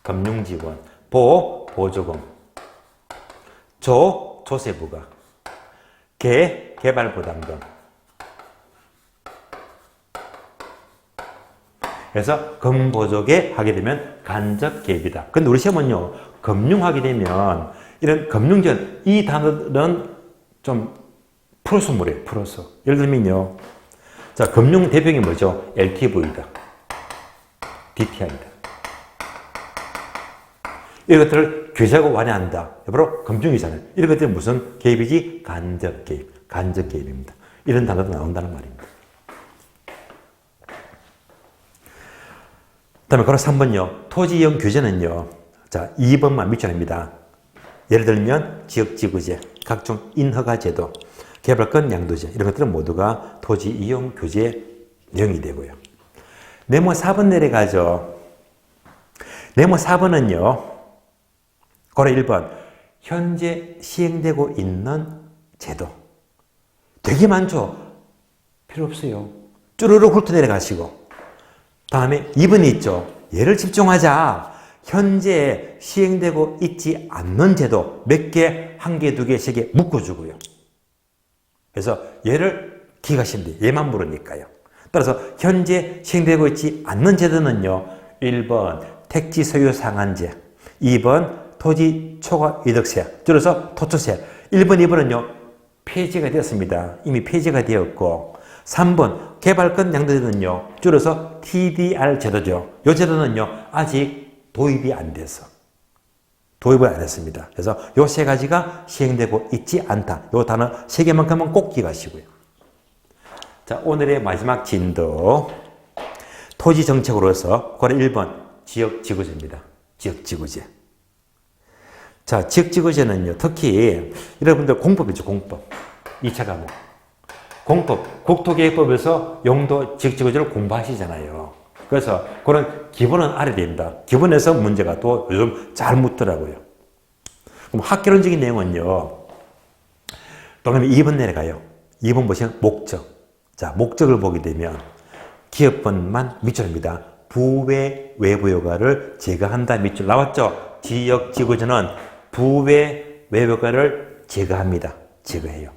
금융지원, 보조금, 조세부가, 개발부담금. 그래서 금보조개 하게 되면 간접 개입이다. 근데 우리 시험은요, 금융 하게 되면 이런 금융지원, 이 단어는 좀 플러스물이에요, 플러스. 예를 들면요, 자, 금융 대표이 뭐죠? LTV다, DTI다. 이런 것들을 규제하고 완화한다. 바로 금융이잖아요. 이런 것들은 무슨 개입이지? 간접 개입, 간접 개입입니다. 이런 단어도 나온다는 말입니다. 다음에 그럼 3번요. 토지이용 규제는요. 자, 2번만 밑줄합니다. 예를 들면 지역지구제, 각종 인허가 제도, 개발권 양도제 이런 것들은 모두가 토지이용 규제 내용이 되고요. 네모 4번 내려가죠. 네모 4번은요. 고래 1번 현재 시행되고 있는 제도 되게 많죠. 필요 없어요. 쭈루룩 훑어 내려가시고 다음에 2번이 있죠. 얘를 집중하자. 현재 시행되고 있지 않는 제도 몇 개, 한 개, 두 개, 세 개 묶어주고요. 그래서 얘를 기억하시면 돼요. 얘만 물으니까요. 따라서 현재 시행되고 있지 않는 제도는요. 1번 택지 소유 상한제, 2번 토지 초과 이득세, 줄여서 토초세. 1번, 2번은요. 폐지가 되었습니다. 이미 폐지가 되었고 3번 개발권 양도제도는요, 줄여서 TDR 제도죠. 이 제도는요, 아직 도입이 안 돼서 도입을 안 했습니다. 그래서 이 세 가지가 시행되고 있지 않다. 이 단어 세 개만큼은 꼭 기억하시고요. 자, 오늘의 마지막 진도. 토지 정책으로서 고려 1번 지역지구제입니다. 지역지구제. 자, 지역지구제는요, 특히 여러분들 공법이죠, 공법. 2차 과목. 공법, 국토계획법에서 용도 지역지구제를 공부하시잖아요. 그래서 그런 기본은 알아야 됩니다. 기본에서 문제가 또 요즘 잘 묻더라고요. 그럼 학개론적인 내용은요, 그러면 2번 내려가요. 2번 보시면 목적. 자, 목적을 보게 되면 기업번만 밑줄입니다. 부외 외부효과를 제거한다 밑줄 나왔죠? 지역지구제는 부외 외부효과를 제거합니다. 제거해요.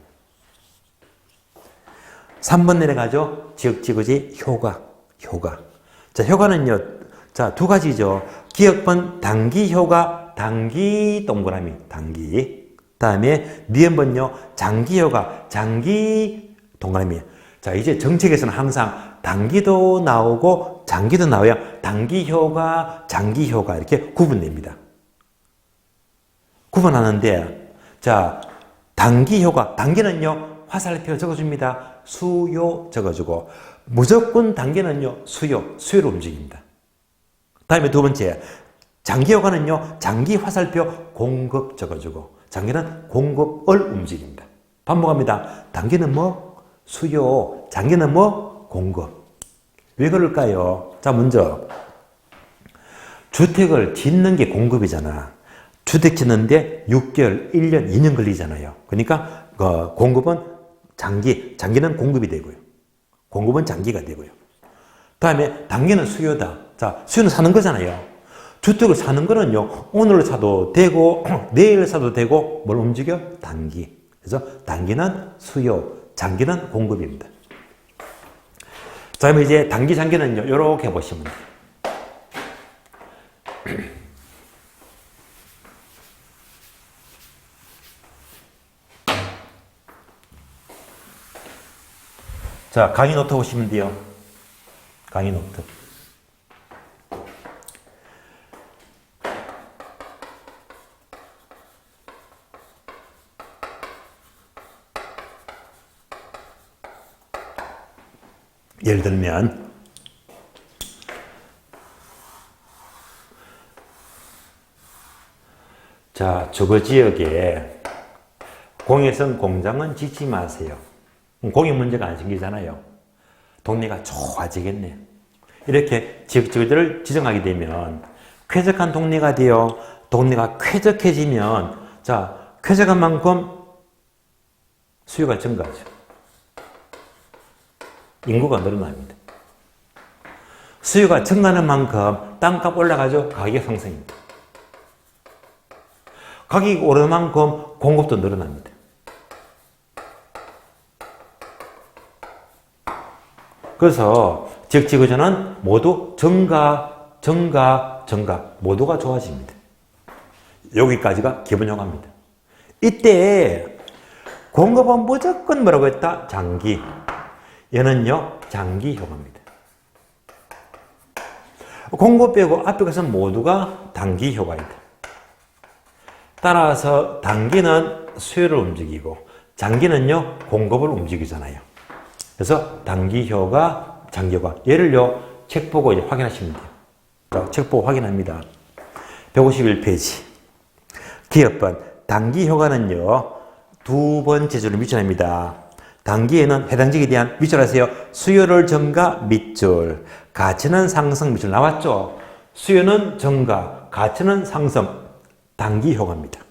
3번 내려가죠? 지역지구제 효과. 자, 효과는요, 자, 두 가지죠. 기업번 단기 효과, 단기 동그라미, 단기. 다음에 니은번요, 장기 효과, 장기 동그라미. 자, 이제 정책에서는 항상 단기도 나오고 장기도 나와요. 단기 효과, 장기 효과 이렇게 구분됩니다. 구분하는데, 자, 단기 효과, 단기는요, 화살표 적어줍니다. 수요 적어주고, 무조건 단계는요, 수요로 움직입니다. 다음에 두 번째, 장기 효과는요, 장기 화살표 공급 적어주고, 장기는 공급을 움직입니다. 반복합니다. 단계는 뭐? 수요. 장기는 뭐? 공급. 왜 그럴까요? 자, 먼저, 주택을 짓는 게 공급이잖아. 주택 짓는데 6개월, 1년, 2년 걸리잖아요. 그러니까, 공급은 장기는 공급이 되고요. 공급은 장기가 되고요. 다음에 단기는 수요다. 자, 수요는 사는 거잖아요. 주택을 사는 거는요, 오늘 사도 되고, 내일 사도 되고, 뭘 움직여? 단기. 그래서 단기는 수요, 장기는 공급입니다. 자, 그럼 이제 단기, 장기는요, 이렇게 보시면 돼요. 자, 강의 노트 보시면 돼요. 강의 노트. 예를 들면, 자, 주거 지역에 공해성 공장은 짓지 마세요. 공익 문제가 안 생기잖아요. 동네가 좋아지겠네. 이렇게 지역지구제를 지정하게 되면 쾌적한 동네가 되어 동네가 쾌적해지면 자, 쾌적한 만큼 수요가 증가하죠. 인구가 늘어납니다. 수요가 증가하는 만큼 땅값 올라가죠. 가격 상승입니다. 가격이 오르는 만큼 공급도 늘어납니다. 그래서 지역지구제는 모두 증가 모두가 좋아집니다. 여기까지가 기본 효과입니다. 이때 공급은 무조건 뭐라고 했다? 장기. 얘는요, 장기 효과입니다. 공급 빼고 앞에 것은 모두가 단기 효과이다. 따라서 단기는 수요를 움직이고 장기는요, 공급을 움직이잖아요. 그래서 단기 효과, 장기 효과. 얘를요, 책 보고 이제 확인하시면 돼요. 자, 책 보고 확인합니다. 151페이지. 기업번. 단기 효과는요, 두 번째 줄을 밑줄합니다. 단기에는 해당 지역에 대한 밑줄 하세요. 수요를 증가 밑줄. 가치는 상승 밑줄 나왔죠? 수요는 증가, 가치는 상승. 단기 효과입니다.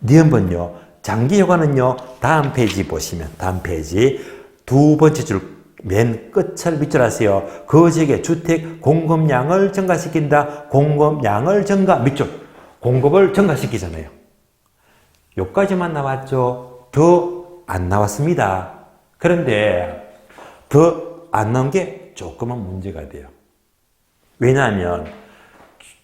니은번요. 장기 효과는요, 다음 페이지 보시면, 다음 페이지. 두 번째 줄 맨 끝을 밑줄 하세요. 그 지역의 주택 공급량을 증가시킨다. 공급량을 증가 밑줄. 공급을 증가시키잖아요. 여기까지만 나왔죠. 더 안 나왔습니다. 그런데 더 안 나온 게 조금은 문제가 돼요. 왜냐하면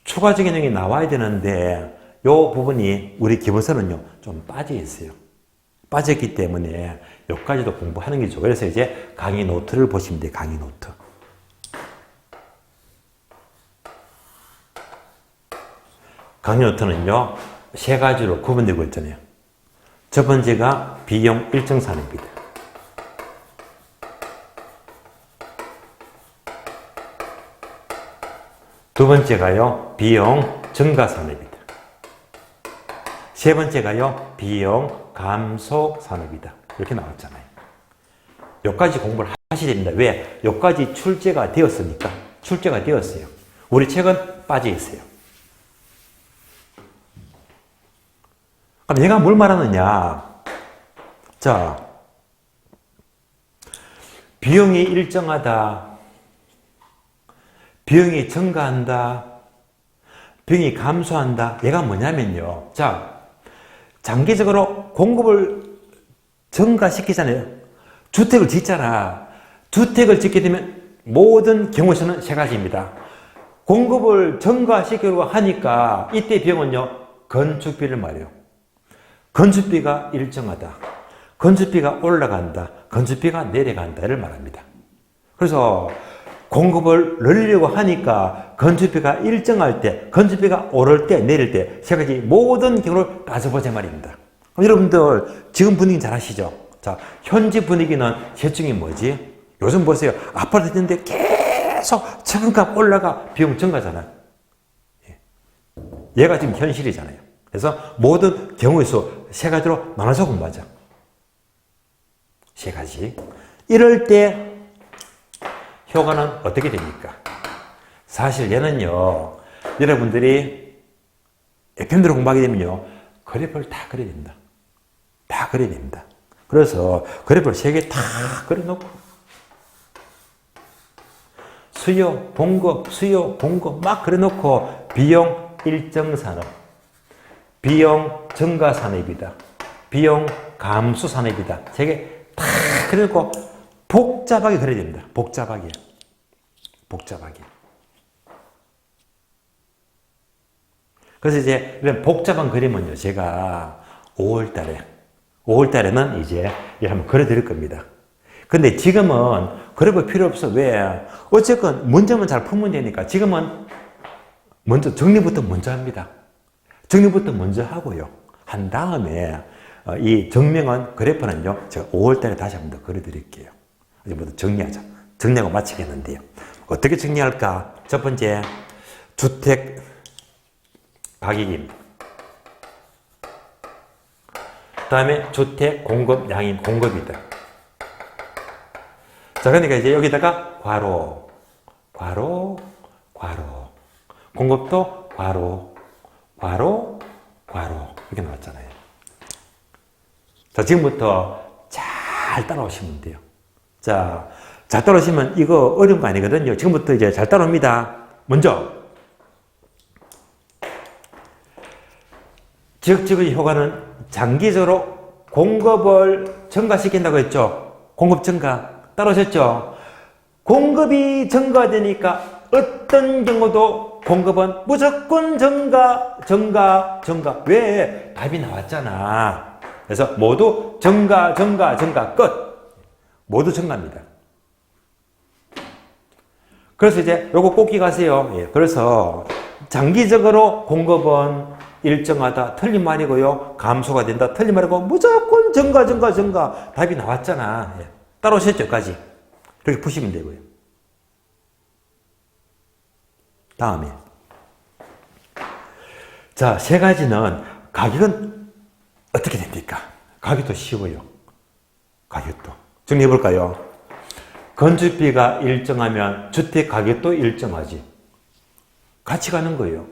추가적인 내용이 나와야 되는데 이 부분이 우리 기본서는요 좀 빠져 있어요. 빠졌기 때문에 여기까지도 공부하는 게 좋아요. 그래서 이제 강의 노트를 보시면 돼요. 강의 노트. 강의 노트는요, 세 가지로 구분되고 있잖아요. 첫 번째가 비용 일정산입니다. 두 번째가요, 비용 증가산업이다. 세 번째가요, 비용 감소산업이다. 이렇게 나왔잖아요. 여기까지 공부를 하셔야 됩니다. 왜? 여기까지 출제가 되었으니까. 출제가 되었어요. 우리 책은 빠져 있어요. 그럼 얘가 뭘 말하느냐? 자, 비용이 일정하다. 비용이 증가한다. 비용이 감소한다. 얘가 뭐냐면요. 자, 장기적으로 공급을 증가시키잖아요. 주택을 짓잖아. 주택을 짓게 되면 모든 경우에서는 세 가지입니다. 공급을 증가시키려고 하니까 이때 비용은요, 건축비를 말해요. 건축비가 일정하다. 건축비가 올라간다. 건축비가 내려간다를 말합니다. 그래서 공급을 늘리려고 하니까 건축비가 일정할 때, 건축비가 오를 때, 내릴 때 세 가지 모든 경우를 따져보자 말입니다. 여러분들 지금 분위기 잘 아시죠? 자, 현재 분위기는 셋 중에 뭐지? 요즘 보세요. 아파트 짓는데 계속 최근값 올라가 비용 증가잖아요. 얘가 지금 현실이잖아요. 그래서 모든 경우의 수 세 가지로 나눠서 공부하자. 세 가지. 이럴 때 효과는 어떻게 됩니까? 사실 얘는요, 여러분들이 FM대로 공부하게 되면요, 그래프를 다 그려야 됩니다. 다 그려야 됩니다. 그래서 그래프를 세 개 다 그려놓고 수요, 공급 막 그려놓고 비용 일정산업, 비용 증가산업이다, 비용 감소산업이다. 세 개 다 그려놓고 복잡하게 그려야 됩니다. 복잡하게. 그래서 이제 이런 복잡한 그림은요, 제가 5월달에는 이제 한번 그려드릴 겁니다. 근데 지금은 그래볼 필요 없어. 왜? 어쨌건 문제만 잘 풀면 되니까 지금은 먼저 정리부터 먼저 합니다. 정리부터 먼저 하고요. 한 다음에 이 정명한 그래프는요, 제가 5월달에 다시 한번 더 그려드릴게요. 이제 모두 정리하자. 정리하고 마치겠는데요. 어떻게 정리할까? 첫 번째, 주택 가격입니다. 그 다음에 주택 공급량인 공급이다. 자, 그러니까 이제 여기다가 괄호. 공급도 괄호. 이렇게 나왔잖아요. 자, 지금부터 잘 따라오시면 돼요. 자, 잘 따라오시면 이거 어려운 거 아니거든요. 지금부터 이제 잘 따라옵니다. 먼저, 지역적의 효과는 장기적으로 공급을 증가시킨다고 했죠. 공급 증가. 따라오셨죠? 공급이 증가되니까 어떤 경우도 공급은 무조건 증가. 왜? 답이 나왔잖아. 그래서 모두 증가, 끝. 모두 증가입니다. 그래서 이제 요거 꼭 기억하세요. 예, 그래서 장기적으로 공급은 일정하다. 틀린 말이고요. 감소가 된다. 틀린 말이고 무조건 증가. 답이 나왔잖아. 예. 따라오셨죠? 여기까지. 이렇게 푸시면 되고요. 다음에. 자, 세 가지는 가격은 어떻게 됩니까? 가격도 쉬워요. 가격도. 정리해볼까요? 건축비가 일정하면 주택 가격도 일정하지. 같이 가는 거예요.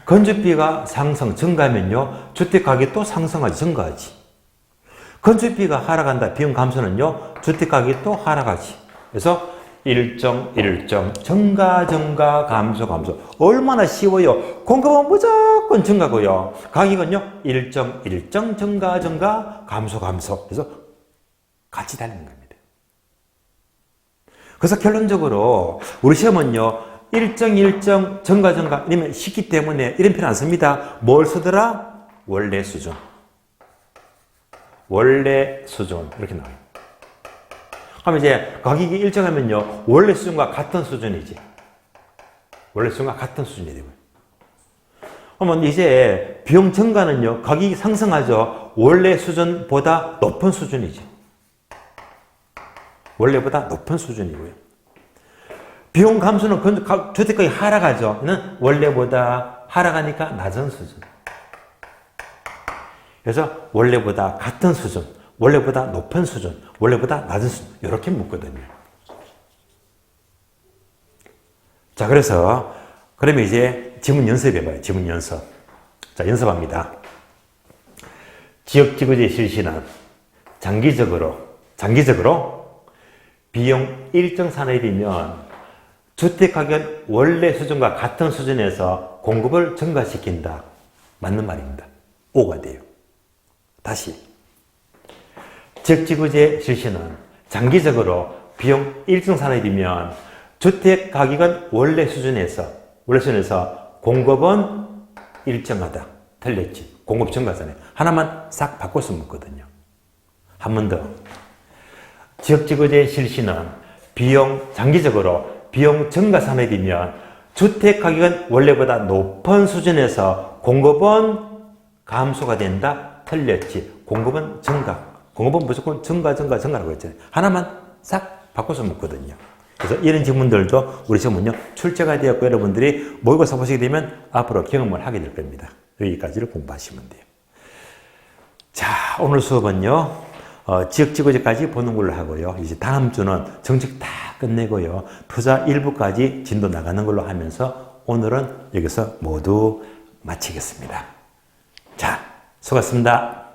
건축비가 증가하면요, 주택 가격도 상승하지, 증가하지. 건축비가 하락한다, 비용 감소는요, 주택 가격도 하락하지. 그래서 일정, 증가, 감소. 얼마나 쉬워요. 공급은 무조건 증가고요. 가격은요, 일정, 증가, 감소. 그래서 같이 달리는 겁니다. 그래서 결론적으로 우리 시험은요, 일정, 증가, 이러면 쉽기 때문에 이런 표현 안 씁니다. 뭘 쓰더라? 원래 수준. 이렇게 나와요. 하면 이제 가격이 일정하면요, 원래 수준과 같은 수준이지. 원래 수준과 같은 수준이 되고요. 그러면 이제 비용 증가는요, 가격이 상승하죠. 원래 수준보다 높은 수준이지. 원래보다 높은 수준이고요. 비용 감소는 주택가격이 하락하죠. 이는 원래보다 하락하니까 낮은 수준. 그래서 원래보다 같은 수준, 원래보다 높은 수준, 원래보다 낮은 수준, 이렇게 묻거든요. 자, 그러면 이제 지문 연습해봐요. 지문 연습. 자, 연습합니다. 지역지구제 실시는 장기적으로 비용 일정 산업이면 주택가격은 원래 수준과 같은 수준에서 공급을 증가시킨다. 맞는 말입니다. O가 돼요. 다시. 지역지구제 실시는 장기적으로 비용 일정 산업이면 주택가격은 원래 수준에서 공급은 일정하다. 틀렸지. 공급 증가잖아요. 하나만 싹 바꿔서 묻거든요. 한 번 더. 지역지구제 실시는 장기적으로 비용 증가 산업이면 주택가격은 원래보다 높은 수준에서 공급은 감소가 된다. 틀렸지. 공급은 증가. 공급은 무조건 증가라고 했잖아요. 하나만 싹 바꿔서 묻거든요. 그래서 이런 질문들도 우리 시험은요, 출제가 되었고 여러분들이 모의고사 보시게 되면 앞으로 경험을 하게 될 겁니다. 여기까지를 공부하시면 돼요. 자, 오늘 수업은요, 지역지구제까지 보는 걸로 하고요. 이제 다음 주는 정책 다 끝내고요. 투자 일부까지 진도 나가는 걸로 하면서 오늘은 여기서 모두 마치겠습니다. 자, 수고하셨습니다.